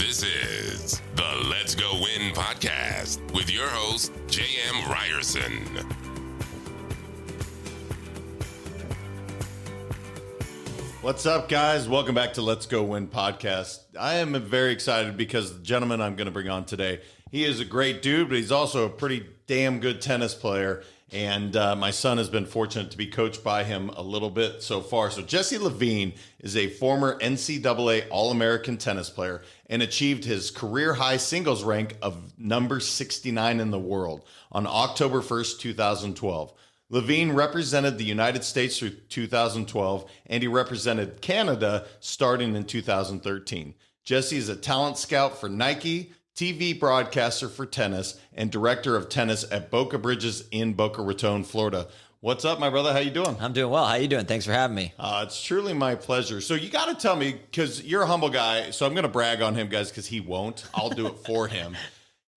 This is the Let's Go Win podcast with your host, J.M. Ryerson. What's up, guys? Welcome back to Let's Go Win podcast. I am very excited because the gentleman I'm going to bring on today, he is a great dude, but he's also a pretty damn good tennis player. And my son has been fortunate to be coached by him a little bit so far. So Jesse Levine is a former NCAA All-American tennis player and achieved his career-high singles rank of number 69 in the world on October 1st, 2012. Levine represented the United States through 2012, and he represented Canada starting in 2013. Jesse is a talent scout for Nike, TV broadcaster for tennis, and director of tennis at Boca Bridges in Boca Raton, Florida. What's up, my brother? How you doing? I'm doing well. How you doing? Thanks for having me. It's truly my pleasure. So you got to tell me, because you're a humble guy, so I'm going to brag on him, guys, because he won't. I'll do it for him.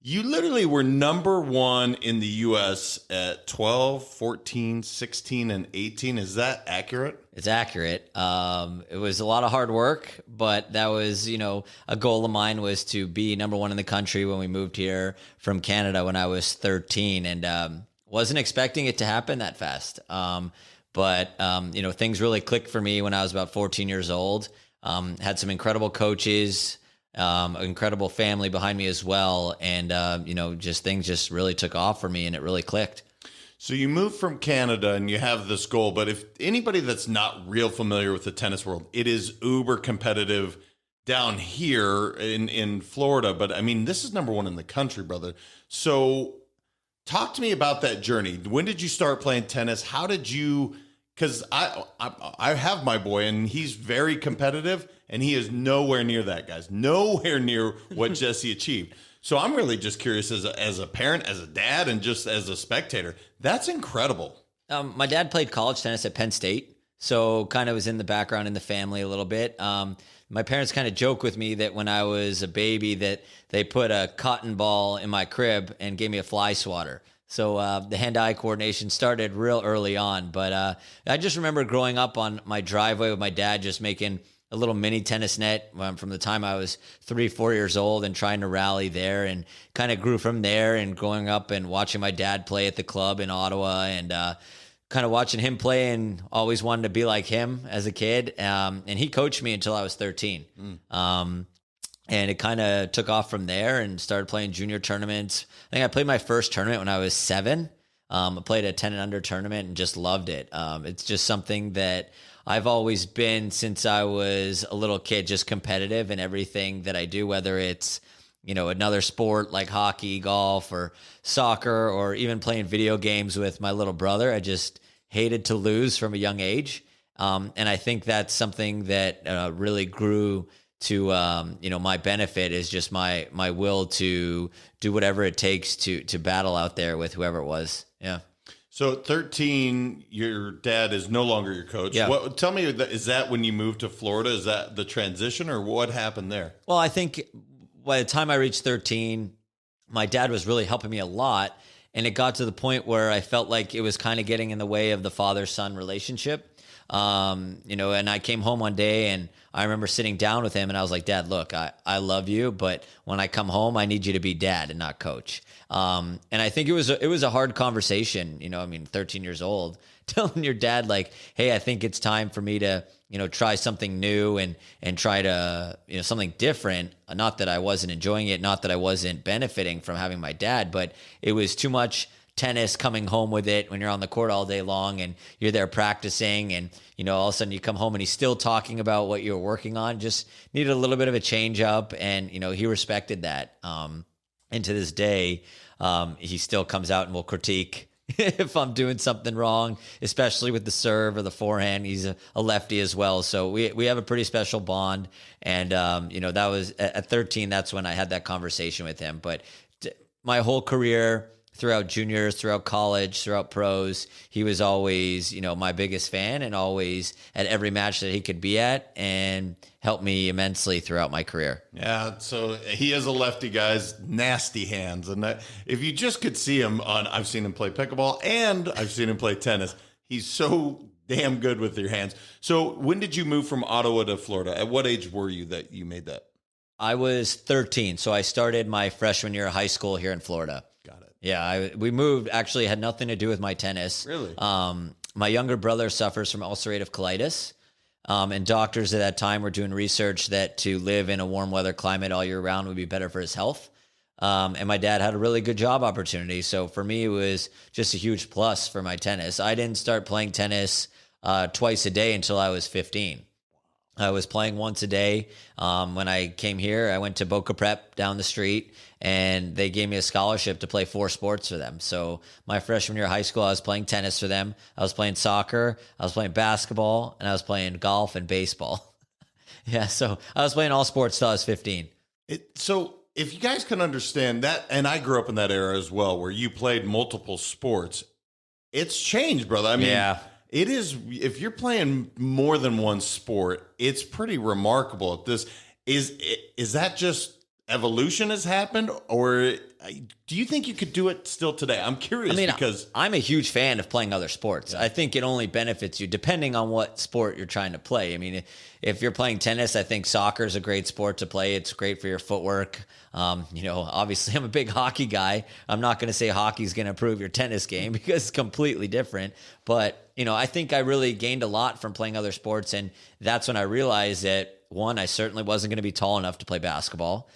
You literally were number one in the U.S. at 12, 14, 16, and 18. Is that accurate? It's accurate. It was a lot of hard work, but that was, a goal of mine was to be number one in the country when we moved here from Canada when I was 13, and wasn't expecting it to happen that fast. But things really clicked for me when I was about 14 years old. Had some incredible coaches, an incredible family behind me as well. And, things just really took off for me and it really clicked. So you moved from Canada and you have this goal, but if anybody that's not real familiar with the tennis world, it is uber competitive down here in Florida. But I mean, this is number one in the country, brother. So talk to me about that journey. When did you start playing tennis? How did you, because I have my boy and he's very competitive and he is nowhere near that, guys. Nowhere near what Jesse achieved. So I'm really just curious as a parent, as a dad, and just as a spectator. That's incredible. My dad played college tennis at Penn State, so kind of was in the background in the family a little bit. My parents kind of joke with me that when I was a baby that they put a cotton ball in my crib and gave me a fly swatter. So the hand-eye coordination started real early on. But I just remember growing up on my driveway with my dad just making a little mini tennis net from the time I was 3-4 years old and trying to rally there, and kind of grew from there, and growing up and watching my dad play at the club in Ottawa, and kind of watching him play and always wanted to be like him as a kid. And he coached me until I was 13. And it kind of took off from there and started playing junior tournaments. I think I played my first tournament when I was 7. I played a 10 and under tournament and just loved it. It's just something that I've always been since I was a little kid, just competitive in everything that I do, whether it's, another sport like hockey, golf, or soccer, or even playing video games with my little brother. I just hated to lose from a young age. And I think that's something that really grew to, my benefit, is just my will to do whatever it takes to battle out there with whoever it was. Yeah. So at 13, your dad is no longer your coach. Yeah. Tell me, is that when you moved to Florida? Is that the transition, or what happened there? Well, I think by the time I reached 13, my dad was really helping me a lot. And it got to the point where I felt like it was kind of getting in the way of the father-son relationship. And I came home one day and I remember sitting down with him and I was like, Dad, look, I love you, but when I come home, I need you to be dad and not coach. And I think it was a hard conversation, 13 years old, telling your dad like, hey, I think it's time for me to, try something new and try to, something different. Not that I wasn't enjoying it, not that I wasn't benefiting from having my dad, but it was too much tennis coming home with it when you're on the court all day long and you're there practicing, and all of a sudden you come home and he's still talking about what you're working on. Just needed a little bit of a change up, and he respected that. And to this day, he still comes out and will critique if I'm doing something wrong, especially with the serve or the forehand. He's a lefty as well, so we have a pretty special bond. And that was at 13. That's when I had that conversation with him. But my whole career, throughout juniors, throughout college, throughout pros, he was always, my biggest fan, and always at every match that he could be at, and helped me immensely throughout my career. Yeah, so he is a lefty, guys, nasty hands. And if you just could see him I've seen him play pickleball and I've seen him play tennis. He's so damn good with your hands. So when did you move from Ottawa to Florida? At what age were you that you made that? I was 13, so I started my freshman year of high school here in Florida. Got it. Yeah, we moved. Actually, had nothing to do with my tennis. Really? My younger brother suffers from ulcerative colitis, and doctors at that time were doing research that to live in a warm weather climate all year round would be better for his health. And my dad had a really good job opportunity, so for me, it was just a huge plus for my tennis. I didn't start playing tennis twice a day until I was 15. I was playing once a day. When I came here, I went to Boca Prep down the street, and they gave me a scholarship to play 4 sports for them. So my freshman year of high school, I was playing tennis for them. I was playing soccer. I was playing basketball, and I was playing golf and baseball. Yeah, so I was playing all sports till I was 15. So if you guys can understand that, and I grew up in that era as well, where you played multiple sports, it's changed, brother. I mean, Yeah. It is, if you're playing more than one sport, it's pretty remarkable at this. Is that just evolution has happened, or do you think you could do it still today? I'm curious because I'm a huge fan of playing other sports. I think it only benefits you depending on what sport you're trying to play. I mean, if you're playing tennis, I think soccer is a great sport to play. It's great for your footwork. Obviously I'm a big hockey guy. I'm not going to say hockey's going to improve your tennis game because it's completely different. But, I think I really gained a lot from playing other sports. And that's when I realized that, one, I certainly wasn't going to be tall enough to play basketball.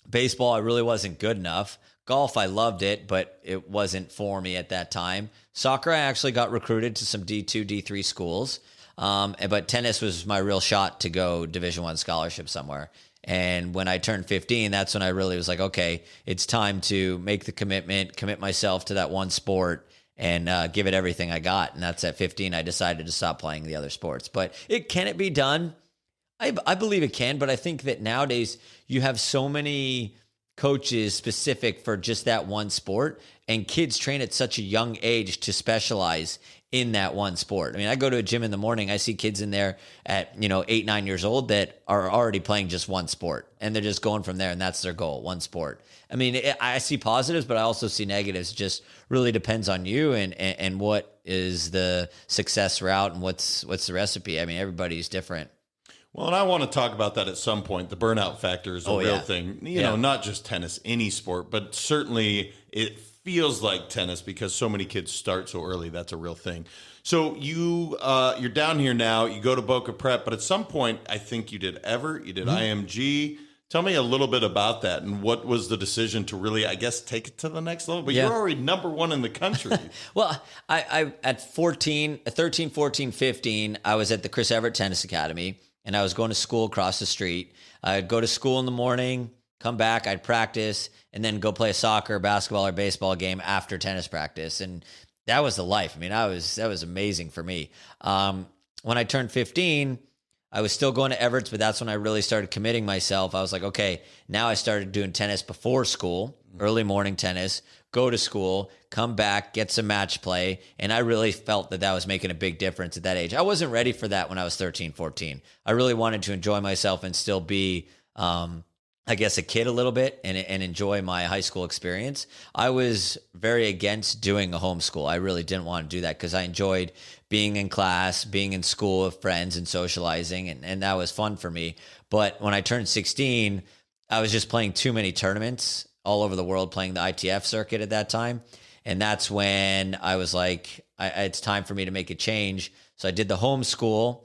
Baseball, I really wasn't good enough. Golf, I loved it, but it wasn't for me at that time. Soccer, I actually got recruited to some D2, D3 schools. But tennis was my real shot to go Division I scholarship somewhere. And when I turned 15, that's when I really was like, okay, it's time to make the commitment, commit myself to that one sport and give it everything I got. And that's at 15, I decided to stop playing the other sports. But can it be done? I believe it can, but I think that nowadays you have so many coaches specific for just that one sport, and kids train at such a young age to specialize in that one sport. I mean, I go to a gym in the morning, I see kids in there at, 8, 9 years old that are already playing just one sport, and they're just going from there, and that's their goal, one sport. I mean, I see positives, but I also see negatives. It just really depends on you and what is the success route and what's the recipe. I mean, everybody's different. Well, and I want to talk about that at some point. The burnout factor is a real thing. Not just tennis, any sport, but certainly it feels like tennis because so many kids start so early. That's a real thing. So you're down here now. You go to Boca Prep, but at some point, I think you did Everett, you did IMG. Tell me a little bit about that and what was the decision to really, I guess, take it to the next level? But you're already number one in the country. Well, I at 13, 14, 15, I was at the Chris Everett Tennis Academy. And I was going to school across the street. I'd go to school in the morning, come back, I'd practice, and then go play a soccer, basketball, or baseball game after tennis practice. And that was the life. I mean, that was amazing for me. When I turned 15, I was still going to Everett's, but that's when I really started committing myself. I was like, okay, now I started doing tennis before school, early morning tennis, go to school, come back, get some match play. And I really felt that was making a big difference at that age. I wasn't ready for that when I was 13, 14. I really wanted to enjoy myself and still be, I guess, a kid a little bit and enjoy my high school experience. I was very against doing a homeschool. I really didn't want to do that because I enjoyed being in class, being in school with friends and socializing. And that was fun for me. But when I turned 16, I was just playing too many tournaments all over the world, playing the ITF circuit at that time. And that's when I was like, it's time for me to make a change. So I did the homeschool.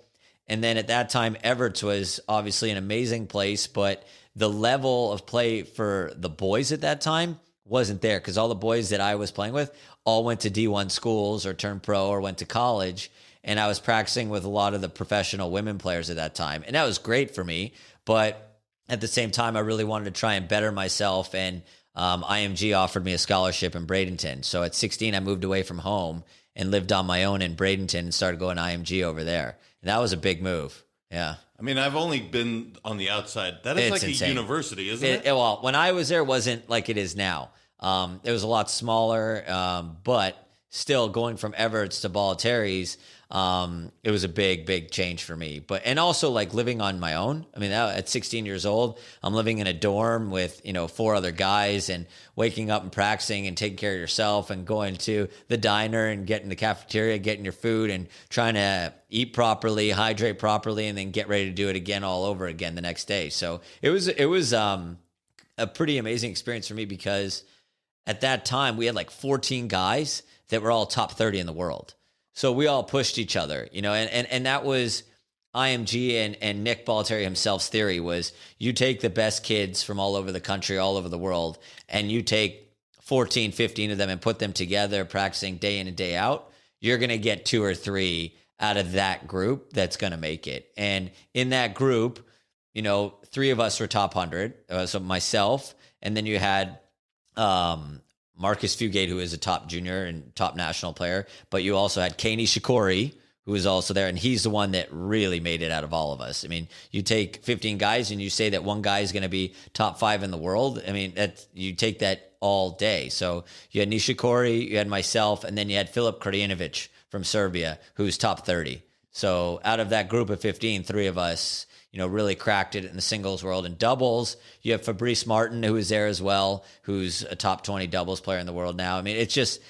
And then at that time, Everett's was obviously an amazing place, but the level of play for the boys at that time wasn't there because all the boys that I was playing with all went to D1 schools or turned pro or went to college. And I was practicing with a lot of the professional women players at that time. And that was great for me. But at the same time, I really wanted to try and better myself. And IMG offered me a scholarship in Bradenton. So at 16, I moved away from home and lived on my own in Bradenton and started going to IMG over there. And that was a big move. Yeah. I mean, I've only been on the outside. That is like insane. A university, isn't it? Well, when I was there, it wasn't like it is now. It was a lot smaller, but still going from Everett's to Bollettieri's, it was a big change for me. But, and also like living on my own. I mean, at 16 years old, I'm living in a dorm with, 4 other guys and waking up and practicing and taking care of yourself and going to the diner and getting the cafeteria, getting your food and trying to eat properly, hydrate properly, and then get ready to do it again all over again the next day. So it was a pretty amazing experience for me because at that time we had like 14 guys that were all top 30 in the world. So we all pushed each other, and that was IMG and Nick Bollettieri himself's theory was you take the best kids from all over the country, all over the world, and you take 14, 15 of them and put them together practicing day in and day out. You're going to get 2 or 3 out of that group that's going to make it. And in that group, 3 of us were top 100. So myself, and then you had Marcus Fugate, who is a top junior and top national player, but you also had Kane Shikori, who was also there, and he's the one that really made it out of all of us. I mean, you take 15 guys and you say that one guy is going to be top 5 in the world. I mean, you take that all day. So you had Nishikori, you had myself, and then you had Filip Krajinovic from Serbia, who's top 30. So out of that group of 15, 3 of us, really cracked it in the singles world. And doubles, you have Fabrice Martin, who is there as well, who's a top 20 doubles player in the world now. I mean, it's just,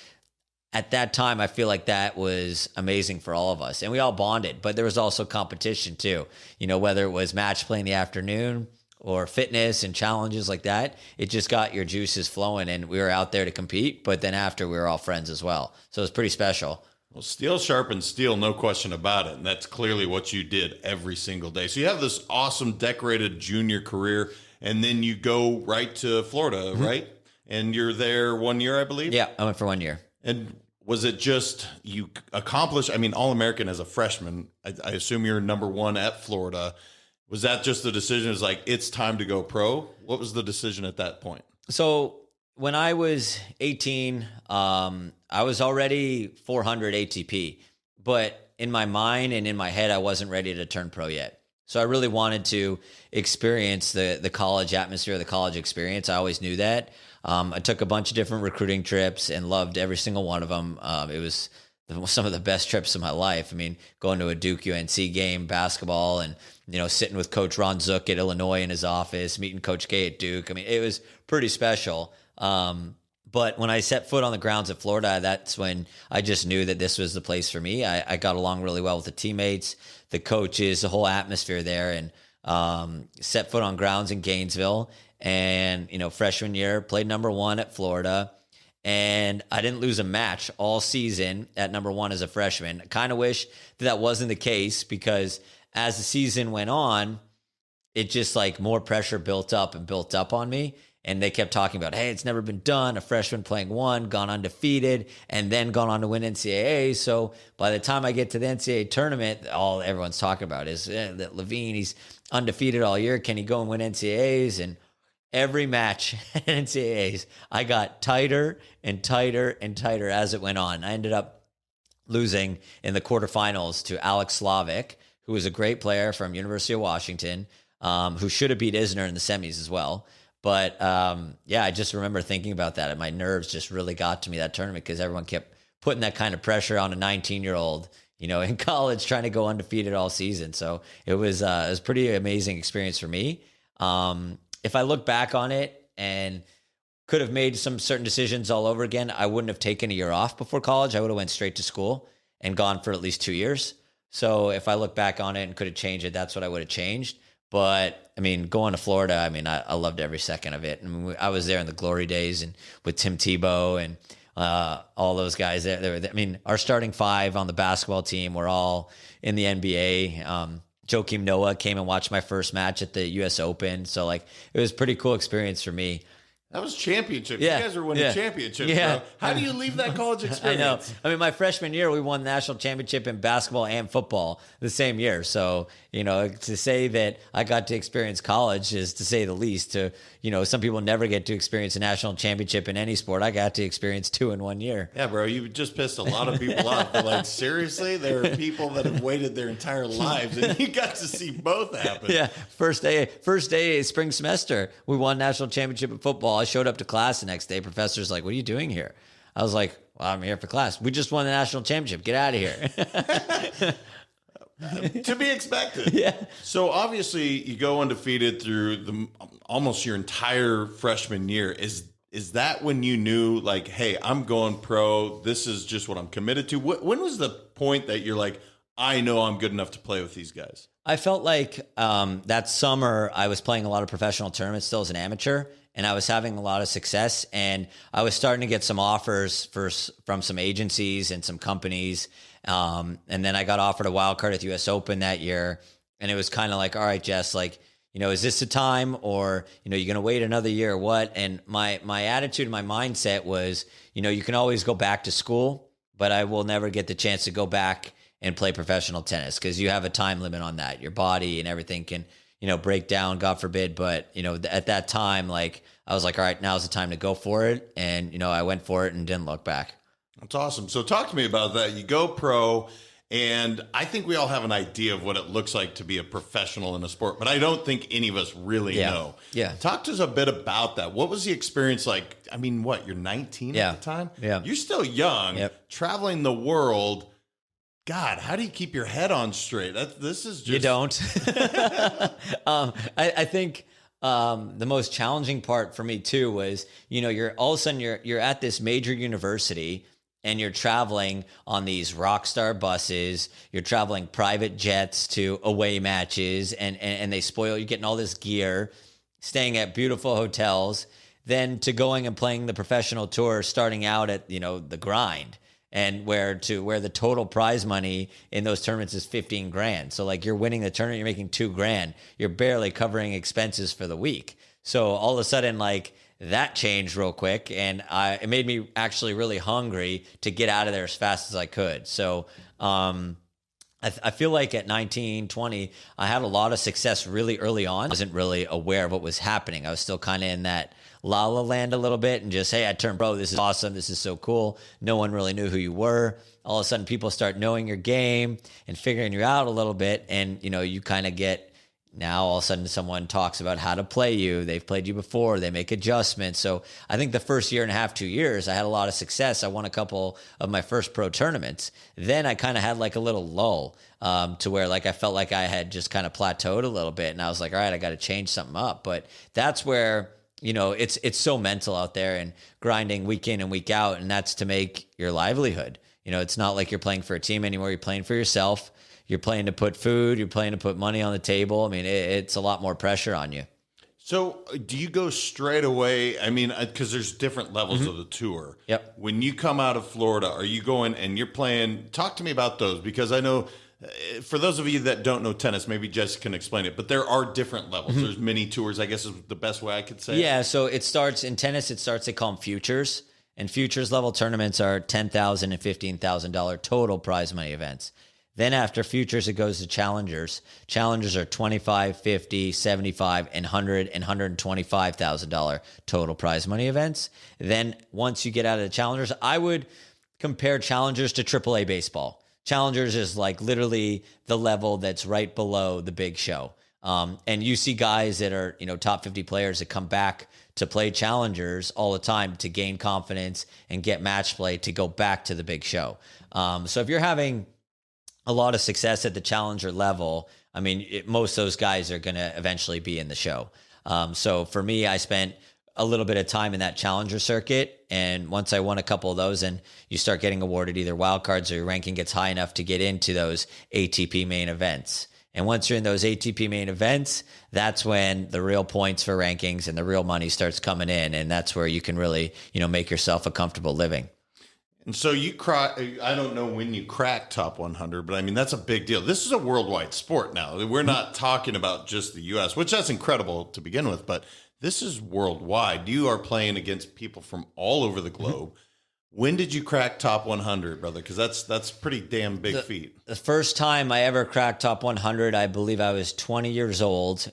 at that time, I feel like that was amazing for all of us. And we all bonded, but there was also competition too. Whether it was match play in the afternoon or fitness and challenges like that, it just got your juices flowing and we were out there to compete. But then after, we were all friends as well. So it was pretty special. Well, steel sharpens steel, no question about it. And that's clearly what you did every single day. So you have this awesome decorated junior career, and then you go right to Florida, right? And you're there 1 year, I believe? Yeah, I went for 1 year. And was it just you accomplished, All-American as a freshman, I assume you're number 1 at Florida. Was that just the decision? It was like, it's time to go pro? What was the decision at that point? So when I was 18, I was already 400 ATP, but in my mind and in my head, I wasn't ready to turn pro yet. So I really wanted to experience the college atmosphere, the college experience. I always knew that. I took a bunch of different recruiting trips and loved every single one of them. It was some of the best trips of my life. I mean, going to a Duke UNC game, basketball, and sitting with Coach Ron Zook at Illinois in his office, meeting Coach K at Duke. I mean, it was pretty special. But when I set foot on the grounds at Florida, that's when I just knew that this was the place for me. I got along really well with the teammates, the coaches, the whole atmosphere there, and set foot on grounds in Gainesville. And, freshman year, played number 1 at Florida. And I didn't lose a match all season at number 1 as a freshman. I kind of wish that wasn't the case because as the season went on, it just like more pressure built up on me. And they kept talking about, hey, it's never been done. A freshman playing 1, gone undefeated, and then gone on to win NCAA. So by the time I get to the NCAA tournament, all everyone's talking about is that Levine, he's undefeated all year. Can he go and win NCAAs? And every match at NCAAs, I got tighter and tighter and tighter as it went on. I ended up losing in the quarterfinals to Alex Slavic, who was a great player from University of Washington, who should have beat Isner in the semis as well. But I just remember thinking about that, and my nerves just really got to me that tournament because everyone kept putting that kind of pressure on a 19-year-old, in college trying to go undefeated all season. So it was a pretty amazing experience for me. If I look back on it and could have made some certain decisions all over again, I wouldn't have taken a year off before college. I would have went straight to school and gone for at least 2 years. So if I look back on it and could have changed it, that's what I would have changed. But going to Florida, I loved every second of it. I was there in the glory days and with Tim Tebow and all those guys there. Our starting 5 on the basketball team were all in the NBA. Joakim Noah came and watched my first match at the U.S. Open. So it was a pretty cool experience for me. That was championship. Yeah. You guys are winning championships, bro. How do you leave that college experience? I know. My freshman year, we won the national championship in basketball and football the same year. So, to say that I got to experience college is to say the least. Some people never get to experience a national championship in any sport. I got to experience 2 in 1 year. Yeah, bro. You just pissed a lot of people off. But seriously, there are people that have waited their entire lives, and you got to see both happen. Yeah. First day spring semester, we won national championship in football. I showed up to class the next day. Professor's like, "What are you doing here?" I was like, Well, I'm here for class. We just won the national championship. Get out of here. To be expected. Yeah. So obviously you go undefeated through almost your entire freshman year. Is that when you knew, like, hey, I'm going pro. This is just what I'm committed to? When was the point that you're like, I know I'm good enough to play with these guys? I felt like that summer I was playing a lot of professional tournaments still as an amateur, and I was having a lot of success, and I was starting to get some offers from some agencies and some companies. And then I got offered a wild card at the US Open that year. And it was kind of like, all right, Jess, like, is this the time, or, you're going to wait another year or what? And my attitude, my mindset was, you can always go back to school, but I will never get the chance to go back and play professional tennis because you have a time limit on that. Your body and everything can, break down, God forbid. But, at that time, like, I was like, all right, now's the time to go for it. And, I went for it and didn't look back. That's awesome. So talk to me about that. You go pro, and I think we all have an idea of what it looks like to be a professional in a sport, but I don't think any of us really know. Yeah. Talk to us a bit about that. What was the experience like? I mean, you're 19 at the time? Yeah. You're still young, traveling the world. God, how do you keep your head on straight? This is just... You don't. I think the most challenging part for me too was, you're all of a sudden you're at this major university and you're traveling on these rock star buses. You're traveling private jets to away matches, and they spoil you, getting all this gear, staying at beautiful hotels, then to going and playing the professional tour, starting out at, the grind. And where the total prize money in those tournaments is 15 grand. So like, you're winning the tournament, you're making 2 grand. You're barely covering expenses for the week. So all of a sudden, like, that changed real quick, and it made me actually really hungry to get out of there as fast as I could. So I feel like at 19, 20, I had a lot of success really early on. I wasn't really aware of what was happening. I was still kind of in that la la land a little bit, and just, hey, I turned pro. This is awesome. This is so cool. No one really knew who you were. All of a sudden, people start knowing your game and figuring you out a little bit, and you kind of get. Now, all of a sudden, someone talks about how to play you. They've played you before. They make adjustments. So I think the first year and a half, 2 years, I had a lot of success. I won a couple of my first pro tournaments. Then I kind of had like a little lull to where like I felt like I had just kind of plateaued a little bit. And I was like, all right, I got to change something up. But that's where, it's so mental out there and grinding week in and week out. And that's to make your livelihood. It's not like you're playing for a team anymore. You're playing for yourself. You're playing to put food. You're playing to put money on the table. I mean, it's a lot more pressure on you. So do you go straight away? I mean, because there's different levels of the tour. Yep. When you come out of Florida, are you going and you're playing? Talk to me about those, because I know for those of you that don't know tennis, maybe Jess can explain it, but there are different levels. There's mini tours, I guess is the best way I could say it. Yeah, so it starts in tennis. They call them futures. And futures level tournaments are $10,000 and $15,000 total prize money events. Then after futures, it goes to challengers. Challengers are $25,000, $50,000, $75,000, and $100,000 and $125,000 total prize money events. Then once you get out of the challengers, I would compare challengers to AAA baseball. Challengers is like literally the level that's right below the big show. And you see guys that are, top 50 players that come back to play challengers all the time to gain confidence and get match play to go back to the big show. So if you're having a lot of success at the challenger level, I mean, most of those guys are going to eventually be in the show. So for me, I spent a little bit of time in that challenger circuit. And once I won a couple of those, and you start getting awarded either wild cards or your ranking gets high enough to get into those ATP main events. And once you're in those ATP main events, that's when the real points for rankings and the real money starts coming in. And that's where you can really, make yourself a comfortable living. And so I don't know when you crack top 100, but I mean, that's a big deal. This is a worldwide sport now. We're not talking about just the U.S., which that's incredible to begin with, but this is worldwide. You are playing against people from all over the globe. When did you crack top 100, brother? Because that's pretty damn big feat. The first time I ever cracked top 100, I believe I was 20 years old.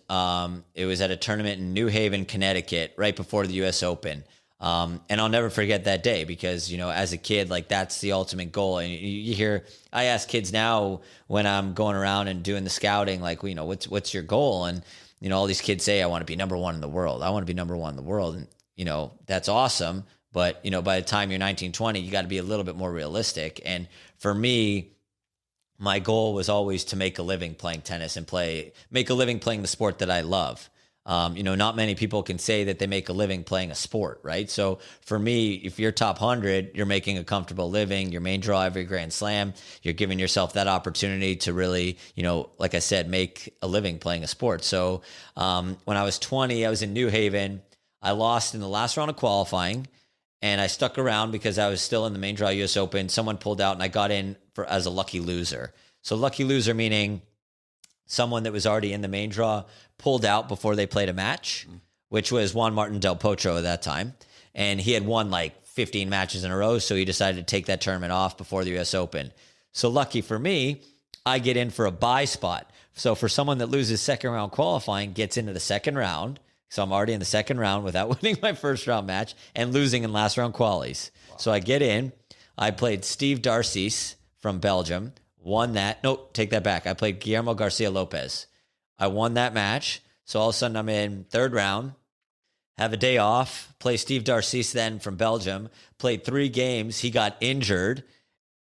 It was at a tournament in New Haven, Connecticut, right before the U.S. Open. And I'll never forget that day because, as a kid, like that's the ultimate goal. And you hear, I ask kids now when I'm going around and doing the scouting, like, what's your goal? And, all these kids say, I want to be number one in the world. I want to be number one in the world. And, that's awesome. But, by the time you're 19, 20, you got to be a little bit more realistic. And for me, my goal was always to make a living playing tennis and make a living playing the sport that I love. Not many people can say that they make a living playing a sport, right? So for me, if you're top 100, you're making a comfortable living, your main draw every Grand Slam, you're giving yourself that opportunity to really, like I said, make a living playing a sport. So when I was 20, I was in New Haven. I lost in the last round of qualifying, and I stuck around because I was still in the main draw US Open. Someone pulled out, and I got in as a lucky loser. So lucky loser meaning someone that was already in the main draw pulled out before they played a match, which was Juan Martin Del Potro at that time. And he had won like 15 matches in a row, so he decided to take that tournament off before the US Open. So lucky for me, I get in for a bye spot. So for someone that loses second round qualifying, gets into the second round. So I'm already in the second round without winning my first round match and losing in last round qualies. Wow. So I get in. I played Steve Darcis from Belgium, won that. Nope, take that back. I played Guillermo Garcia Lopez. I won that match. So all of a sudden I'm in third round, have a day off, play Steve Darcis then from Belgium, played 3 games. He got injured.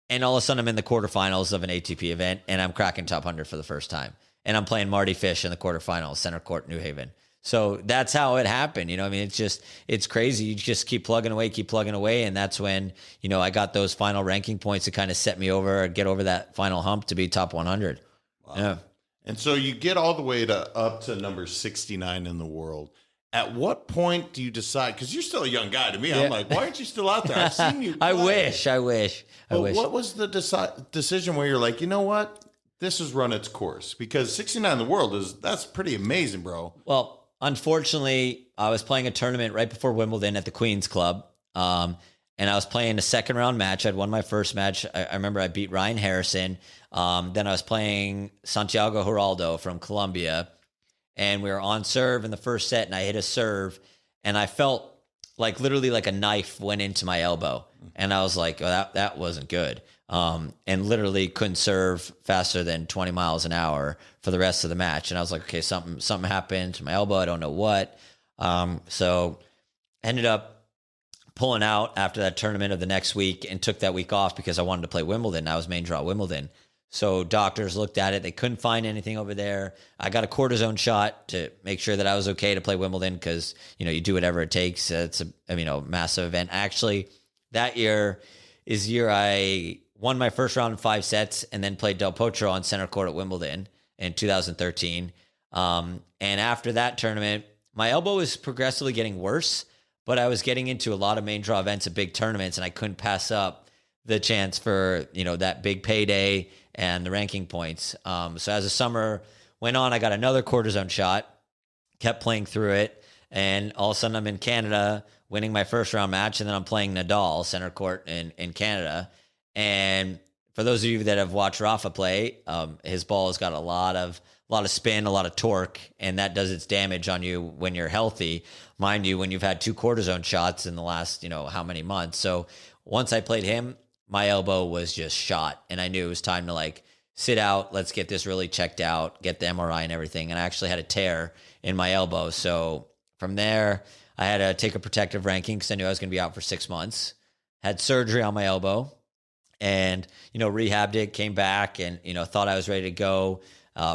And all of a sudden I'm in the quarterfinals of an ATP event and I'm cracking top 100 for the first time. And I'm playing Marty Fish in the quarterfinals, center court, New Haven. So that's how it happened. It's crazy. You just keep plugging away. And that's when, I got those final ranking points to kind of set me over, get over that final hump to be top 100. Wow. Yeah. And so you get all the way up to number 69 in the world. At what point do you decide? Because you're still a young guy to me. Yeah. I'm like, why aren't you still out there? I've seen you play. I wish. What was the decision where you're like, you know what? This has run its course? Because 69 in the world that's pretty amazing, bro. Well, unfortunately, I was playing a tournament right before Wimbledon at the Queen's Club. And I was playing a second round match. I'd won my first match. I remember I beat Ryan Harrison. Then I was playing Santiago Geraldo from Colombia. And we were on serve in the first set, and I hit a serve. And I felt like literally like a knife went into my elbow. And I was like, oh, that wasn't good. And literally couldn't serve faster than 20 miles an hour for the rest of the match. And I was like, okay, something happened to my elbow. I don't know what. So ended up pulling out after that tournament of the next week and took that week off because I wanted to play Wimbledon. I was main draw Wimbledon. So doctors looked at it. They couldn't find anything over there. I got a cortisone shot to make sure that I was okay to play Wimbledon because, you do whatever it takes. It's a massive event. Actually, that year is the year I won my first round in 5 sets and then played Del Potro on center court at Wimbledon in 2013. And after that tournament, my elbow was progressively getting worse, but I was getting into a lot of main draw events at big tournaments, and I couldn't pass up the chance for, that big payday and the ranking points. So as the summer went on, I got another cortisone shot, kept playing through it. And all of a sudden I'm in Canada winning my first round match. And then I'm playing Nadal center court in Canada. And for those of you that have watched Rafa play, his ball has got a lot of spin, a lot of torque, and that does its damage on you when you're healthy. Mind you, when you've had 2 cortisone shots in the last, how many months. So once I played him, my elbow was just shot, and I knew it was time to sit out. Let's get this really checked out, get the MRI and everything. And I actually had a tear in my elbow. So from there, I had to take a protective ranking because I knew I was going to be out for 6 months. Had surgery on my elbow and, rehabbed it, came back and, thought I was ready to go,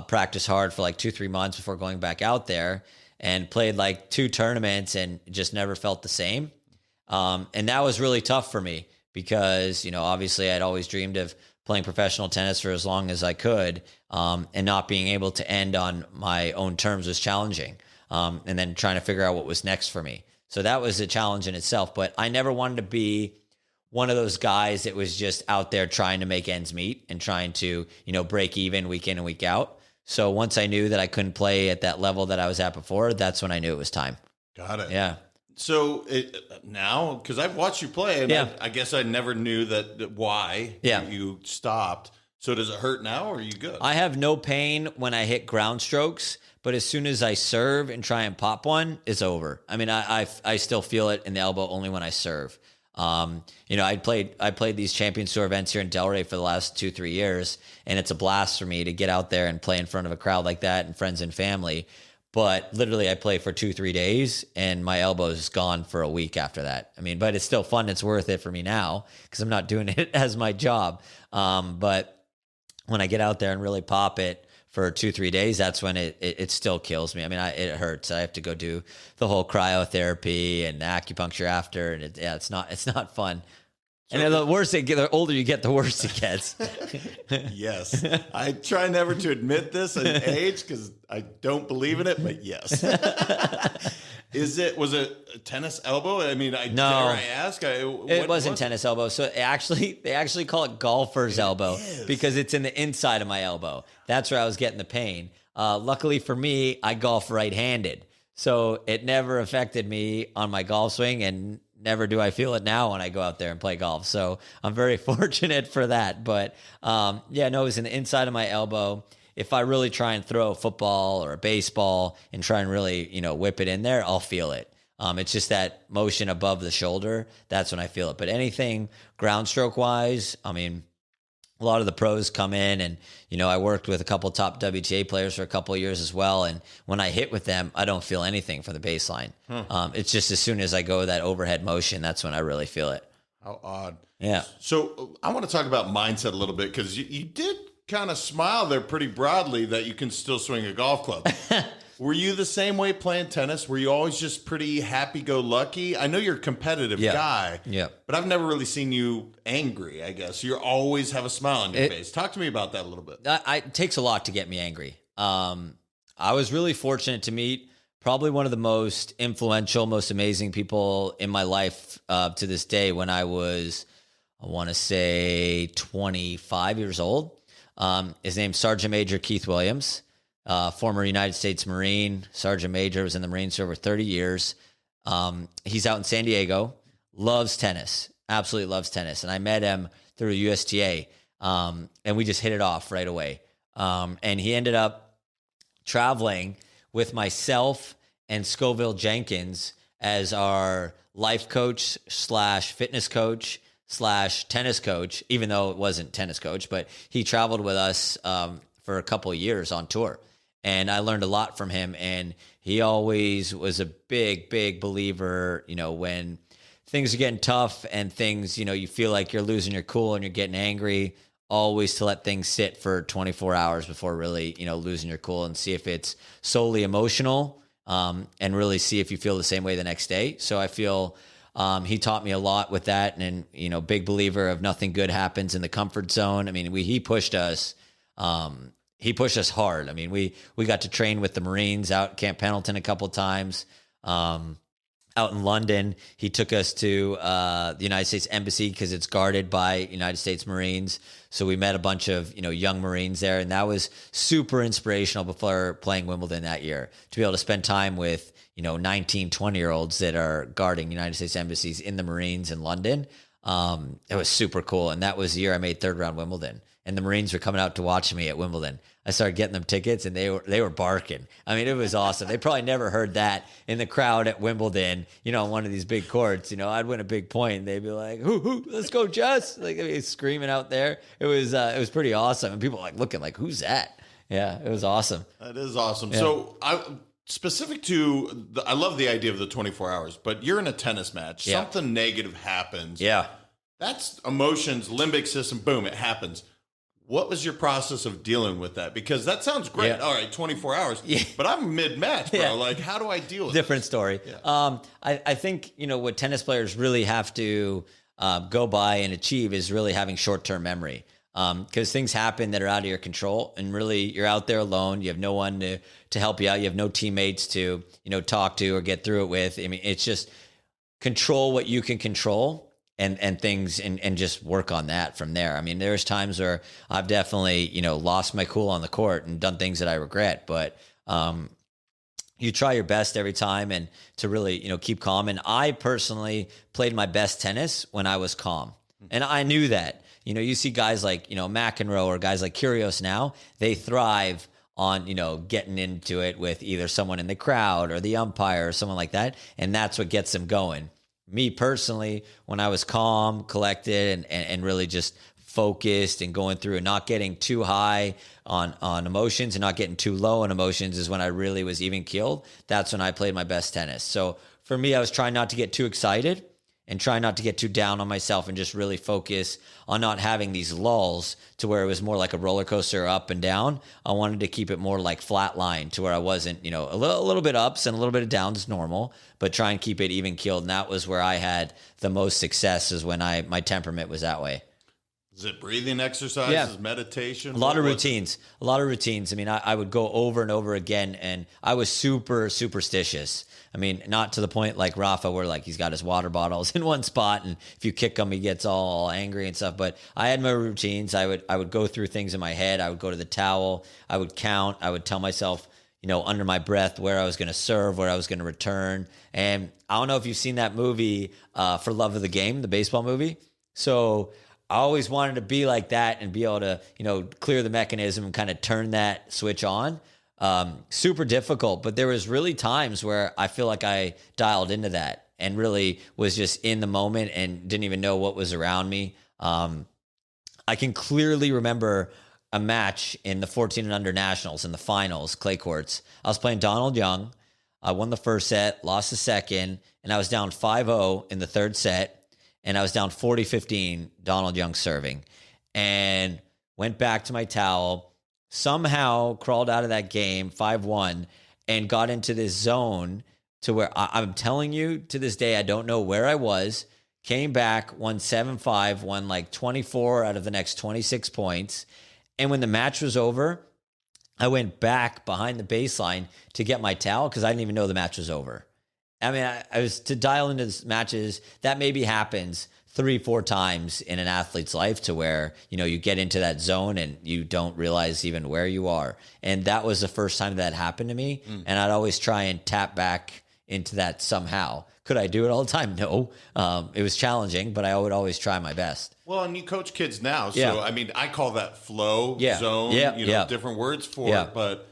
practice hard for 2-3 months before going back out there, and played 2 tournaments and just never felt the same. And that was really tough for me because, obviously I'd always dreamed of playing professional tennis for as long as I could, and not being able to end on my own terms was challenging. And then trying to figure out what was next for me. So that was a challenge in itself, but I never wanted to be one of those guys that was just out there trying to make ends meet and trying to, break even week in and week out. So once I knew that I couldn't play at that level that I was at before, that's when I knew it was time. Got it. Yeah. So now, because I've watched you play, and yeah. I guess I never knew why you stopped. So does it hurt now, or are you good? I have no pain when I hit ground strokes, but as soon as I serve and try and pop one, it's over. I mean, I still feel it in the elbow only when I serve. I played these Champions Tour events here in Delray for the last 2-3 years, and it's a blast for me to get out there and play in front of a crowd like that and friends and family. But literally I play for 2-3 days and my elbow is gone for a week after that. I mean, but it's still fun. It's worth it for me now because I'm not doing it as my job. But when I get out there and really pop it for 2-3 days, that's when it still kills me. I mean, it hurts. I have to go do the whole cryotherapy and acupuncture after. And it's not fun. And then the older you get, the worse it gets. Yes. I try never to admit this in age because I don't believe in it, but yes. Was it a tennis elbow? I mean, dare I ask? It wasn't tennis elbow. So they actually call it golfer's elbow because it's in the inside of my elbow. That's where I was getting the pain. Luckily for me, I golf right-handed. So it never affected me on my golf swing, and never do I feel it now when I go out there and play golf. So I'm very fortunate for that. But it was in the inside of my elbow. If I really try and throw a football or a baseball and try and really, whip it in there, I'll feel it. It's just that motion above the shoulder. That's when I feel it. But anything ground stroke wise, I mean, a lot of the pros come in and, I worked with a couple top WTA players for a couple of years as well. And when I hit with them, I don't feel anything for the baseline. It's just as soon as I go that overhead motion, that's when I really feel it. How odd. Yeah. So I want to talk about mindset a little bit because you did kind of smile there pretty broadly that you can still swing a golf club. Were you the same way playing tennis? Were you always just pretty happy-go-lucky? I know you're a competitive guy, but I've never really seen you angry, I guess. You always have a smile on your face. Talk to me about that a little bit. It takes a lot to get me angry. I was really fortunate to meet probably one of the most influential, most amazing people in my life to this day when I was, I want to say, 25 years old. His name's Sergeant Major Keith Williams. Former United States Marine, Sergeant Major, was in the Marines for over 30 years. He's out in San Diego, loves tennis, absolutely loves tennis. And I met him through USTA, and we just hit it off right away. And he ended up traveling with myself and Scoville Jenkins as our life coach / fitness coach / tennis coach, even though it wasn't tennis coach, but he traveled with us for a couple of years on tour. And I learned a lot from him. And he always was a big, big believer, when things are getting tough and things, you feel like you're losing your cool and you're getting angry, always to let things sit for 24 hours before really, losing your cool and see if it's solely emotional, and really see if you feel the same way the next day. So I feel he taught me a lot with that. And, big believer of nothing good happens in the comfort zone. I mean, he pushed us. He pushed us hard. I mean, we got to train with the Marines out at Camp Pendleton a couple of times. Out in London, he took us to the United States Embassy because it's guarded by United States Marines. So we met a bunch of young Marines there, and that was super inspirational before playing Wimbledon that year, to be able to spend time with 19, 20-year-olds that are guarding United States embassies in the Marines in London. It was super cool, and that was the year I made third round Wimbledon. And the Marines were coming out to watch me at Wimbledon. I started getting them tickets, and they were barking. I mean, it was awesome. They probably never heard that in the crowd at Wimbledon, on one of these big courts. I'd win a big point, and they'd be like, "Hoo, let's go, Jess!" Like, screaming out there. It was pretty awesome, and people were looking like, "Who's that?" Yeah, it was awesome. That is awesome. Yeah. So I love the idea of the 24 hours, but you're in a tennis match. Yeah. Something negative happens. Yeah. That's emotions, limbic system, boom, it happens. What was your process of dealing with that? Because that sounds great. Yeah. All right, 24 hours. Yeah. But I'm mid-match, bro. Yeah. Like, how do I deal with Different story. Yeah. I think, what tennis players really have to go by and achieve is really having short-term memory. Because things happen that are out of your control, and really you're out there alone. You have no one to help you out. You have no teammates to, talk to or get through it with. I mean, it's just control what you can control. And things and just work on that from there. I mean, there's times where I've definitely, lost my cool on the court and done things that I regret, but you try your best every time and to really, keep calm. And I personally played my best tennis when I was calm. And I knew that. You see guys like, McEnroe or guys like Kyrgios now, they thrive on, getting into it with either someone in the crowd or the umpire or someone like that. And that's what gets them going. Me personally, when I was calm, collected, and really just focused and going through and not getting too high on emotions and not getting too low on emotions is when I really was even keeled. That's when I played my best tennis. So for me, I was trying not to get too excited and try not to get too down on myself and just really focus on not having these lulls to where it was more like a roller coaster up and down. I wanted to keep it more like flat line to where I wasn't, a little bit ups and a little bit of downs normal, but try and keep it even keeled. And that was where I had the most success, is when my temperament was that way. Is it breathing exercises, meditation? A lot of routines. I mean, I would go over and over again, and I was super superstitious. I mean, not to the point like Rafa, where like he's got his water bottles in one spot, and if you kick him, he gets all angry and stuff. But I had my routines. I would go through things in my head. I would go to the towel. I would count. I would tell myself, under my breath, where I was going to serve, where I was going to return. And I don't know if you've seen that movie, For Love of the Game, the baseball movie. So I always wanted to be like that and be able to, clear the mechanism and kind of turn that switch on. Super difficult, but there was really times where I feel like I dialed into that and really was just in the moment and didn't even know what was around me. I can clearly remember a match in the 14 and under nationals in the finals, clay courts. I was playing Donald Young. I won the first set, lost the second, and I was down 5-0 in the third set. And I was down 40-15, Donald Young serving, and went back to my towel, somehow crawled out of that game 5-1 and got into this zone to where I'm telling you, to this day, I don't know where I was. Came back, won 7-5, won like 24 out of the next 26 points. And when the match was over, I went back behind the baseline to get my towel because I didn't even know the match was over. I mean, I was to dial into these matches. That maybe happens 3-4 times in an athlete's life, to where, you get into that zone and you don't realize even where you are. And that was the first time that happened to me. And I'd always try and tap back into that somehow. Could I do it all the time? No. It was challenging, but I would always try my best. Well, and you coach kids now. So, I mean, I call that flow zone, different words for it, but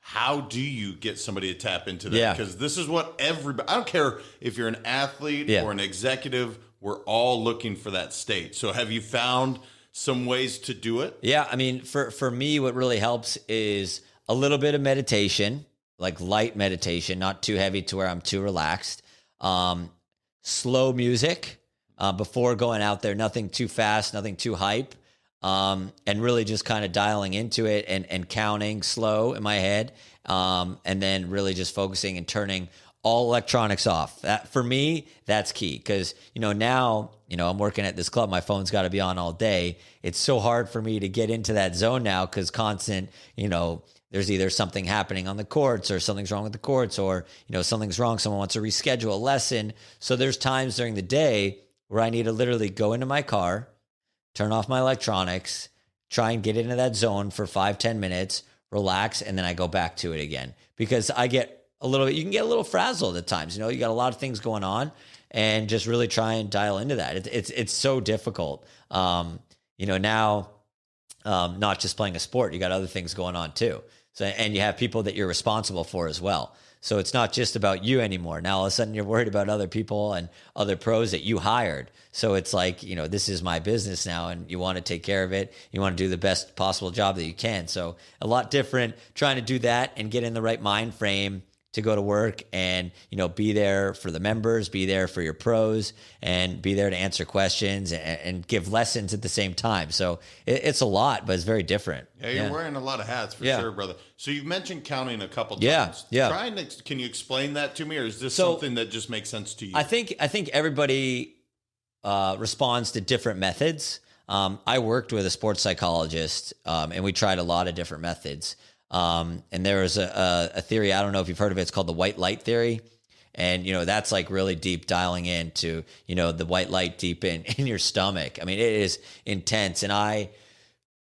how do you get somebody to tap into that? Because this is what everybody, I don't care if you're an athlete or an executive, we're all looking for that state. So have you found some ways to do it? Yeah. I mean, for me, what really helps is a little bit of meditation, like light meditation, not too heavy to where I'm too relaxed. Slow music before going out there, nothing too fast, nothing too hype. And really just kind of dialing into it and counting slow in my head. And then really just focusing and turning all electronics off. That, for me, that's key. Cause now, I'm working at this club. My phone's got to be on all day. It's so hard for me to get into that zone now, cause constant, there's either something happening on the courts, or something's wrong with the courts, or, something's wrong. Someone wants to reschedule a lesson. So there's times during the day where I need to literally go into my car, turn off my electronics, try and get into that zone for 5-10 minutes, relax, and then I go back to it again. Because I get you can get a little frazzled at times. You got a lot of things going on, and just really try and dial into that. It's so difficult. Now, not just playing a sport, you got other things going on too. So, and you have people that you're responsible for as well. So it's not just about you anymore. Now all of a sudden you're worried about other people and other pros that you hired. So it's like, this is my business now, and you want to take care of it. You want to do the best possible job that you can. So a lot different trying to do that and get in the right mind frame to go to work and, be there for the members, be there for your pros, and be there to answer questions and give lessons at the same time. So it's a lot, but it's very different. Yeah, you're wearing a lot of hats for sure, brother. So you've mentioned counting a couple times. Yeah. Can you explain that to me, or is this something that just makes sense to you? I think everybody responds to different methods. I worked with a sports psychologist, and we tried a lot of different methods. And there was a theory, I don't know if you've heard of it, it's called the white light theory. And, that's like really deep dialing into, the white light deep in your stomach. I mean, it is intense. And I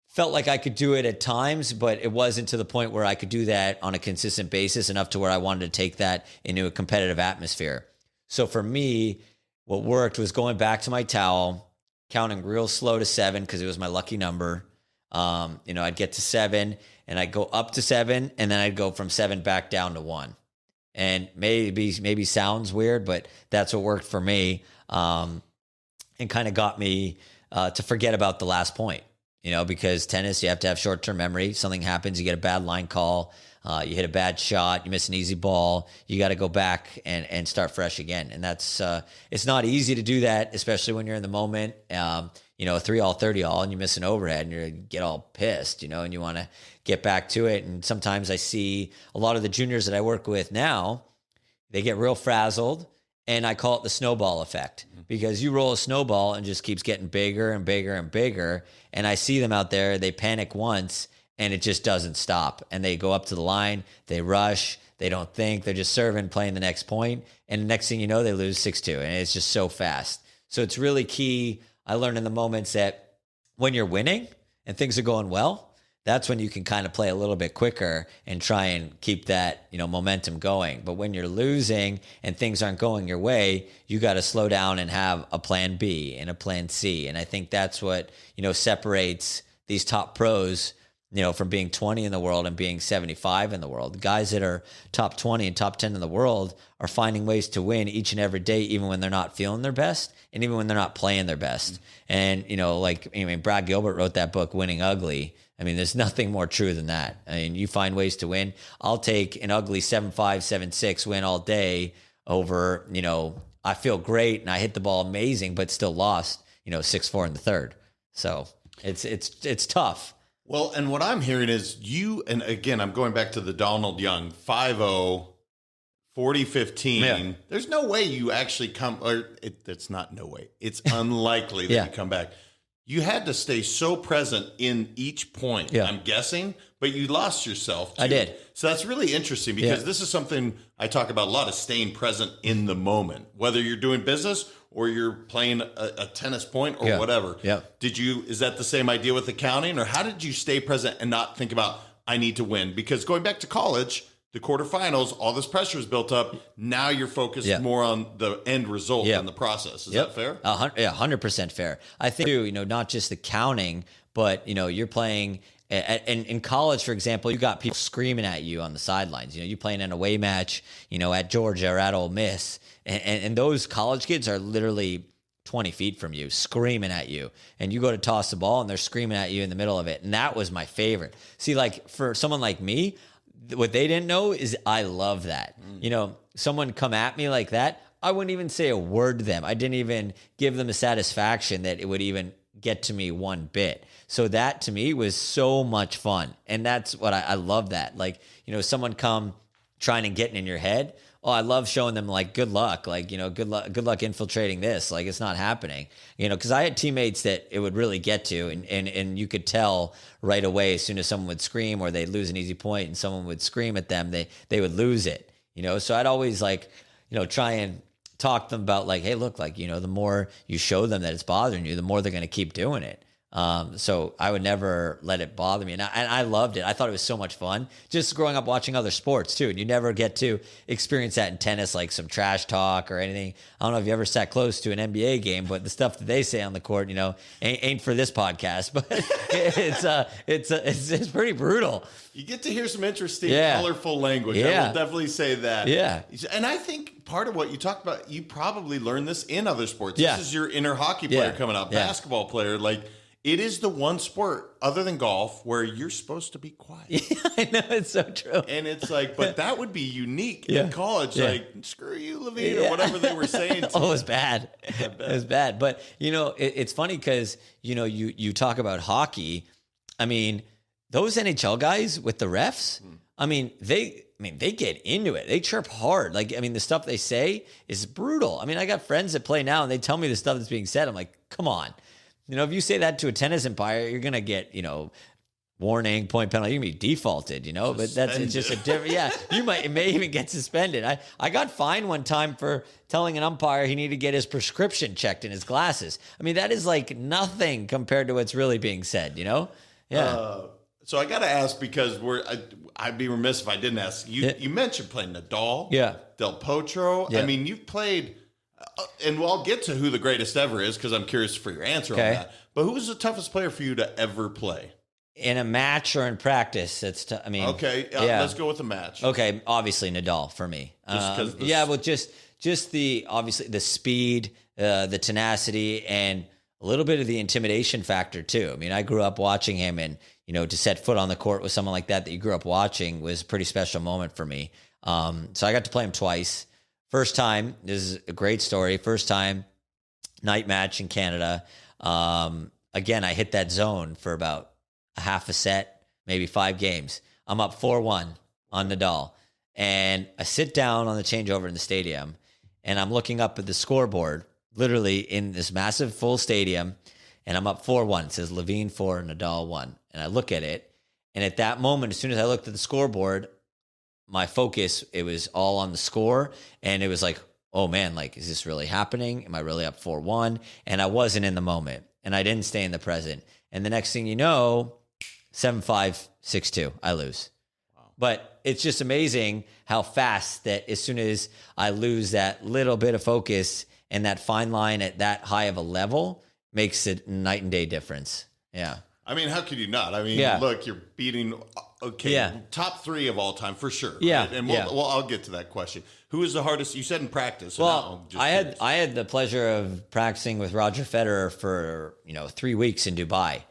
felt like I could do it at times, but it wasn't to the point where I could do that on a consistent basis enough to where I wanted to take that into a competitive atmosphere. So for me, what worked was going back to my towel, counting real slow to 7, because it was my lucky number. I'd get to 7 and I'd go up to 7, and then I'd go from 7 back down to 1. And maybe sounds weird, but that's what worked for me. And kind of got me to forget about the last point, because tennis, you have to have short-term memory. Something happens, you get a bad line call, you hit a bad shot, you miss an easy ball, you got to go back and start fresh again. And that's, it's not easy to do that, especially when you're in the moment. A 3-all, 30-all, and you miss an overhead and you get all pissed, and you want to get back to it. And sometimes I see a lot of the juniors that I work with now, they get real frazzled, and I call it the snowball effect, because you roll a snowball and just keeps getting bigger and bigger and bigger. And I see them out there, they panic once and it just doesn't stop. And they go up to the line, they rush, they don't think, they're just serving, playing the next point. And the next thing you know, they lose 6-2, and it's just so fast. So it's really key. I learned in the moments that when you're winning and things are going well, that's when you can kind of play a little bit quicker and try and keep that, momentum going. But when you're losing and things aren't going your way, you got to slow down and have a plan B and a plan C. And I think that's what, separates these top pros, from being 20 in the world and being 75 in the world. The guys that are top 20 and top 10 in the world are finding ways to win each and every day, even when they're not feeling their best and even when they're not playing their best. And, Brad Gilbert wrote that book, Winning Ugly. There's nothing more true than that. You find ways to win. I'll take an ugly 7-5, 7-6 win all day over, I feel great and I hit the ball amazing, but still lost, 6-4 in the third. So it's tough. Well, and what I'm hearing is you, and again, I'm going back to the Donald Young 5-0, 40-15. Yeah. There's no way you actually come, it's not no way. It's unlikely that you come back. You had to stay so present in each point, I'm guessing, but you lost yourself too. I did. So that's really interesting, because this is something I talk about a lot, of staying present in the moment, whether you're doing business or you're playing a tennis point or whatever. Yeah. Is that the same idea with accounting, or how did you stay present and not think about, I need to win? Because going back to college, the quarterfinals, all this pressure is built up. Now you're focused more on the end result than the process. Is that fair? 100% fair. I think too, not just the counting, but you're playing in college, for example, you got people screaming at you on the sidelines. You playing an away match, at Georgia or at Ole Miss, and those college kids are literally 20 feet from you, screaming at you, and you go to toss the ball and they're screaming at you in the middle of it. And that was my favorite. See, like for someone like me, what they didn't know is I love that. Someone come at me like that, I wouldn't even say a word to them. I didn't even give them the satisfaction that it would even get to me one bit. So that to me was so much fun. And that's what I love that. Like, someone come trying and getting in your head. Oh, I love showing them like, good luck, like, good luck infiltrating this. Like, it's not happening, because I had teammates that it would really get to, and you could tell right away as soon as someone would scream or they'd lose an easy point and someone would scream at them, they would lose it, So I'd always try and talk to them about like, hey, look, like, the more you show them that it's bothering you, the more they're going to keep doing it. So I would never let it bother me. And I loved it. I thought it was so much fun just growing up watching other sports too. And you never get to experience that in tennis, like some trash talk or anything. I don't know if you ever sat close to an NBA game, but the stuff that they say on the court, ain't for this podcast, but it's pretty brutal. You get to hear some interesting, colorful language. I will definitely say that. Yeah. And I think part of what you talked about, you probably learned this in other sports. This is your inner hockey player coming out, basketball player, like, it is the one sport other than golf where you're supposed to be quiet. Yeah, I know, it's so true. And it's like, but that would be unique in college. Like, screw you, Levine, or whatever they were saying. Oh, it was bad. It was bad. But, it's funny because, you talk about hockey. Those NHL guys with the refs, they get into it. They chirp hard. Like, the stuff they say is brutal. I got friends that play now and they tell me the stuff that's being said. I'm like, come on. If you say that to a tennis umpire, you're going to get, warning, point penalty. You're going to be defaulted, but it's just a different, it may even get suspended. I got fined one time for telling an umpire he needed to get his prescription checked in his glasses. That is like nothing compared to what's really being said, Yeah. So I got to ask, because I'd be remiss if I didn't ask. You mentioned playing Nadal, Del Potro. Yeah. You've played, and I'll get to who the greatest ever is because I'm curious for your answer on that. But who was the toughest player for you to ever play? In a match or in practice? Okay, let's go with a match. Okay, obviously Nadal for me. Just just the obviously the speed, the tenacity, and a little bit of the intimidation factor too. I mean, I grew up watching him, and, to set foot on the court with someone like that you grew up watching was a pretty special moment for me. So I got to play him twice. First time, this is a great story. First time, night match in Canada. Again, I hit that zone for about a half a set, maybe 5 games. I'm up 4-1 on Nadal. And I sit down on the changeover in the stadium, and I'm looking up at the scoreboard, literally in this massive full stadium, and I'm up 4-1. It says Levine 4, Nadal 1. And I look at it, and at that moment, as soon as I looked at the scoreboard, my focus, it was all on the score, and it was like, oh man, like, is this really happening? Am I really up 4-1? And I wasn't in the moment, and I didn't stay in the present. And the next thing you know, 7-5, 6-2, I lose. But it's just amazing how fast that as soon as I lose that little bit of focus and that fine line at that high of a level makes it night and day difference. Yeah. I mean, how could you not? I mean, look, you're beating, top 3 of all time for sure. Yeah. Right? And I'll get to that question. Who is the hardest? You said in practice. So well, I had the pleasure of practicing with Roger Federer for, 3 weeks in Dubai.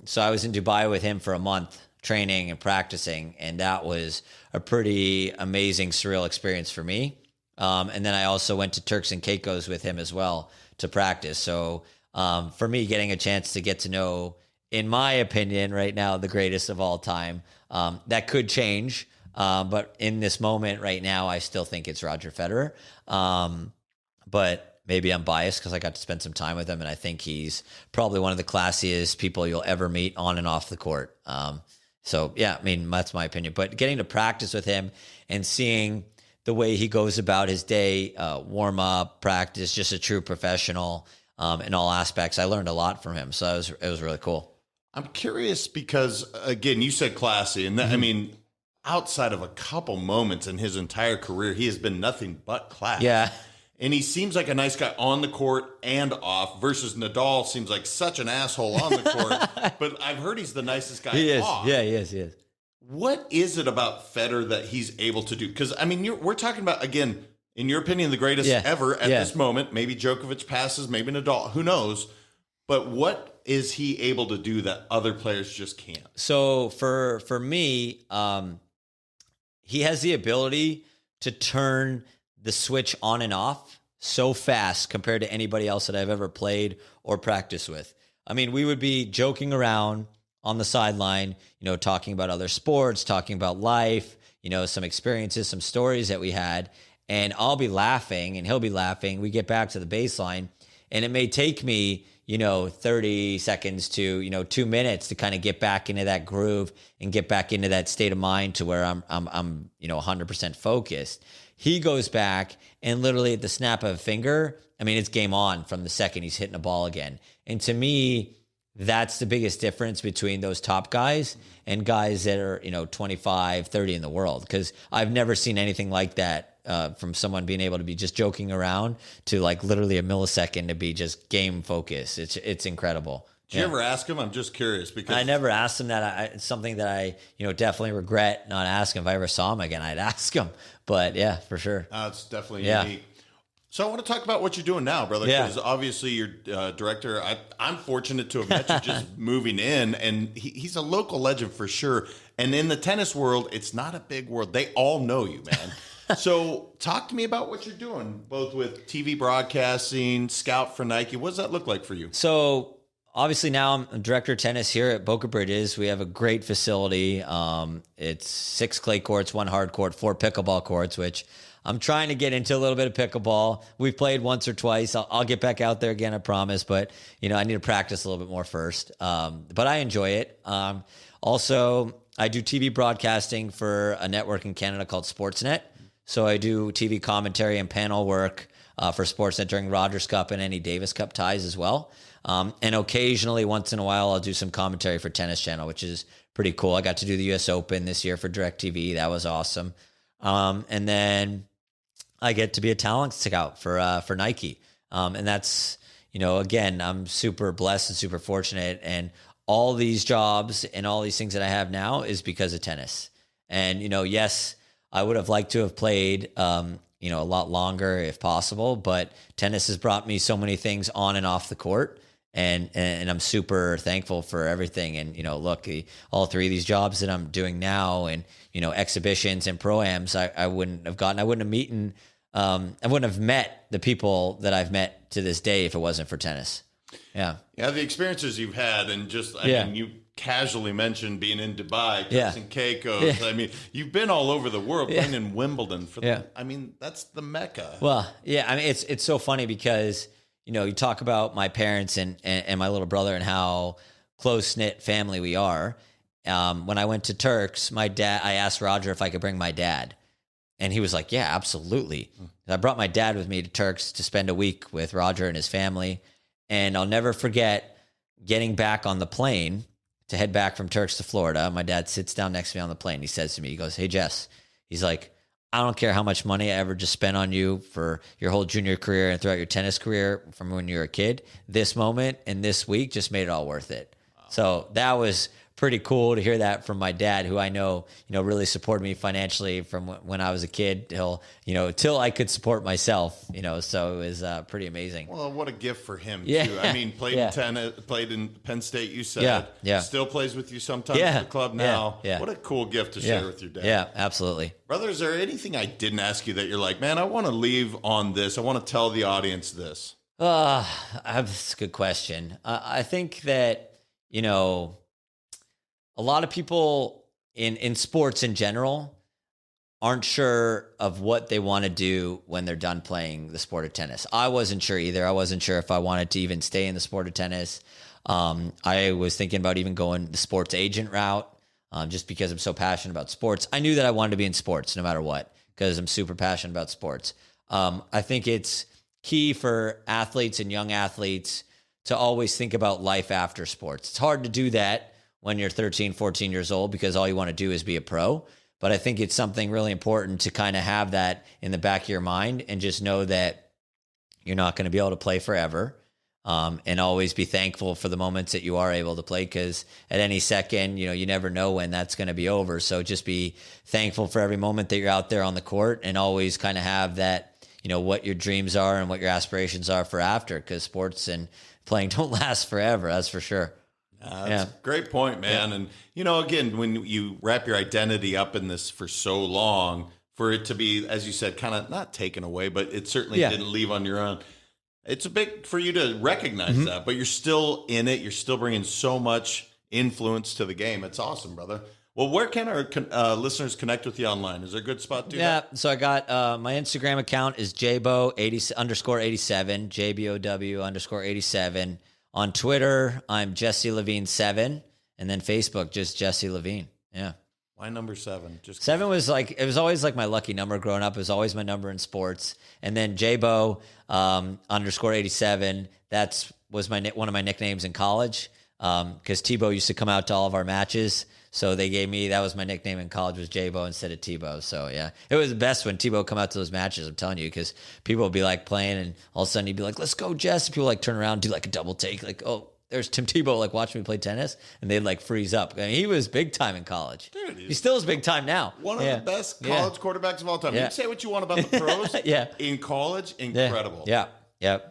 So I was in Dubai with him for a month, training and practicing, and that was a pretty amazing, surreal experience for me. And then I also went to Turks and Caicos with him as well to practice. So for me, getting a chance to get to know, in my opinion, right now, the greatest of all time, that could change. But in this moment right now, I still think it's Roger Federer. But maybe I'm biased because I got to spend some time with him, and I think he's probably one of the classiest people you'll ever meet on and off the court. So, yeah, I mean, that's my opinion. But getting to practice with him and seeing the way he goes about his day, warm up, practice, just a true professional in all aspects. I learned a lot from him. So it was really cool. I'm curious because, again, you said classy. And I mean, outside of a couple moments in his entire career, he has been nothing but class. Yeah. And he seems like a nice guy on the court and off versus Nadal seems like such an asshole on the court. But I've heard he's the nicest guy off. Yeah, he is. What is it about Federer that he's able to do? Because, I mean, we're talking about, again, in your opinion, the greatest ever at this moment. Maybe Djokovic passes, maybe Nadal. Who knows? But what is he able to do that other players just can't? So for me, he has the ability to turn the switch on and off so fast compared to anybody else that I've ever played or practiced with. I mean, we would be joking around on the sideline, talking about other sports, talking about life, some experiences, some stories that we had, and I'll be laughing and he'll be laughing. We get back to the baseline, and it may take me, 30 seconds to, 2 minutes to kind of get back into that groove and get back into that state of mind to where I'm 100% focused. He goes back and literally at the snap of a finger, I mean, it's game on from the second he's hitting a ball again. And to me, that's the biggest difference between those top guys and guys that are, 25, 30 in the world. Because I've never seen anything like that from someone being able to be just joking around to like literally a millisecond to be just game focused. It's incredible. Did you ever ask him? I'm just curious because I never asked him that. It's something that I, definitely regret not asking. If I ever saw him again, I'd ask him. But yeah, for sure. It's definitely unique. So I want to talk about what you're doing now, brother, because obviously you're director. I'm fortunate to have met you just moving in, and he's a local legend for sure. And in the tennis world, it's not a big world. They all know you, man. So talk to me about what you're doing, both with TV broadcasting, scout for Nike. What does that look like for you? So obviously now I'm a director of tennis here at Boca Bridges. We have a great facility. It's 6 clay courts, 1 hard court, 4 pickleball courts, which I'm trying to get into a little bit of pickleball. We've played once or twice. I'll get back out there again, I promise. But, I need to practice a little bit more first. But I enjoy it. Also, I do TV broadcasting for a network in Canada called Sportsnet. So I do TV commentary and panel work for Sportsnet during Rogers Cup and any Davis Cup ties as well. And occasionally, once in a while, I'll do some commentary for Tennis Channel, which is pretty cool. I got to do the U.S. Open this year for DirecTV. That was awesome. And then I get to be a talent scout for Nike. And that's, again, I'm super blessed and super fortunate. And all these jobs and all these things that I have now is because of tennis. And, yes, I would have liked to have played a lot longer if possible. But tennis has brought me so many things on and off the court. And I'm super thankful for everything. And, look, all three of these jobs that I'm doing now and, exhibitions and pro-ams, I wouldn't have gotten, I wouldn't have met the people that I've met to this day if it wasn't for tennis. Yeah. Yeah. The experiences you've had, and just, I mean, you casually mentioned being in Dubai, Turks and Caicos. Yeah. I mean, you've been all over the world, playing in Wimbledon. I mean, that's the Mecca. Well, yeah. I mean, it's so funny because, you talk about my parents and my little brother and how close-knit family we are. When I went to Turks, I asked Roger if I could bring my dad. And he was like, yeah, absolutely. I brought my dad with me to Turks to spend a week with Roger and his family. And I'll never forget getting back on the plane to head back from Turks to Florida. My dad sits down next to me on the plane. He says to me, he goes, hey, Jess, he's like, I don't care how much money I ever just spent on you for your whole junior career and throughout your tennis career from when you were a kid. This moment and this week just made it all worth it. Wow. So that was pretty cool to hear that from my dad, who I know, really supported me financially from when I was a kid till I could support myself, so it was pretty amazing. Well, what a gift for him too. I mean, played in tennis, played in Penn State, you said, still plays with you sometimes at the club now. What a cool gift to share with your dad. Yeah, absolutely. Brother, is there anything I didn't ask you that you're like, man, I want to leave on this. I want to tell the audience this. That's a good question. I think that, a lot of people in sports in general aren't sure of what they want to do when they're done playing the sport of tennis. I wasn't sure either. I wasn't sure if I wanted to even stay in the sport of tennis. I was thinking about even going the sports agent route, just because I'm so passionate about sports. I knew that I wanted to be in sports no matter what, because I'm super passionate about sports. I think it's key for athletes and young athletes to always think about life after sports. It's hard to do that when you're 13, 14 years old, because all you want to do is be a pro. But I think it's something really important to kind of have that in the back of your mind and just know that you're not going to be able to play forever, and always be thankful for the moments that you are able to play, because at any second, you never know when that's going to be over. So just be thankful for every moment that you're out there on the court, and always kind of have that, what your dreams are and what your aspirations are for after, because sports and playing don't last forever. That's for sure. That's a great point, man. And, again, when you wrap your identity up in this for so long, for it to be, as you said, kind of not taken away, but it certainly didn't leave on your own. It's a big for you to recognize that, but you're still in it. You're still bringing so much influence to the game. It's awesome, brother. Well, where can our listeners connect with you online? Is there a good spot to do that? Yeah, so I got my Instagram account is jbo_87, JBOW_87. On Twitter, I'm Jesse Levine 7, and then Facebook, just Jesse Levine. Yeah. Why number 7? Just 7 was it was always like my lucky number growing up. It was always my number in sports. And then Jbo _87. Was one of my nicknames in college. Because Tebow used to come out to all of our matches. So they gave me, that was my nickname in college, was Jbo instead of Tebow. So yeah, it was the best when Tebow come out to those matches, I'm telling you, because people would be like playing and all of a sudden he'd be like, let's go, Jess. And people like turn around, do like a double take, like, oh, there's Tim Tebow like watching me play tennis, and they'd like freeze up. I mean, he was big time in college. Dude, he still is big time now. One of the best college quarterbacks of all time. You can say what you want about the pros. In college, incredible. Yeah.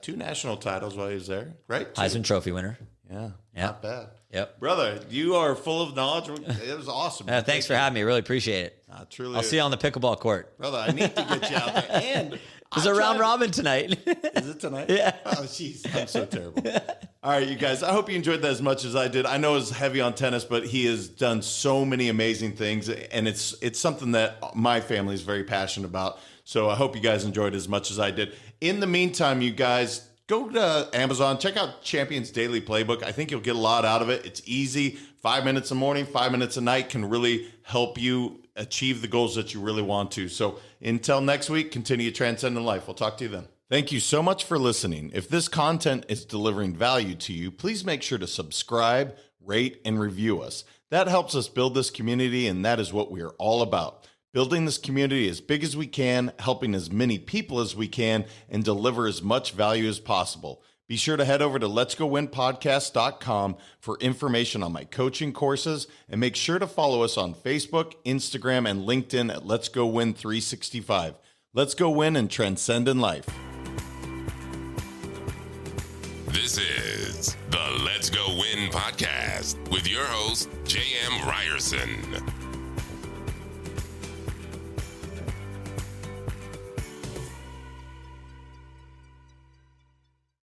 2 national titles while he was there, right? 2. Heisman Trophy winner. Yeah. Not bad. Yep. Brother, you are full of knowledge. It was awesome. Thanks for having me. Really appreciate it. Truly. I'll see you on the pickleball court. Brother, I need to get you out there. And there's a round robin tonight. Is it tonight? Yeah. Oh, jeez. I'm so terrible. All right, you guys. I hope you enjoyed that as much as I did. I know it's heavy on tennis, but he has done so many amazing things, and it's something that my family is very passionate about. So I hope you guys enjoyed it as much as I did. In the meantime, you guys, go to Amazon, check out Champions Daily Playbook. I think you'll get a lot out of it. It's easy. 5 minutes in the morning, 5 minutes a night can really help you achieve the goals that you really want to. So until next week, continue transcending life. We'll talk to you then. Thank you so much for listening. If this content is delivering value to you, please make sure to subscribe, rate, and review us. That helps us build this community, and that is what we are all about. Building this community as big as we can, helping as many people as we can, and deliver as much value as possible. Be sure to head over to letsgowinpodcast.com for information on my coaching courses, and make sure to follow us on Facebook, Instagram, and LinkedIn at Let's Go Win 365. Let's go win and transcend in life. This is the Let's Go Win podcast with your host, J.M. Ryerson.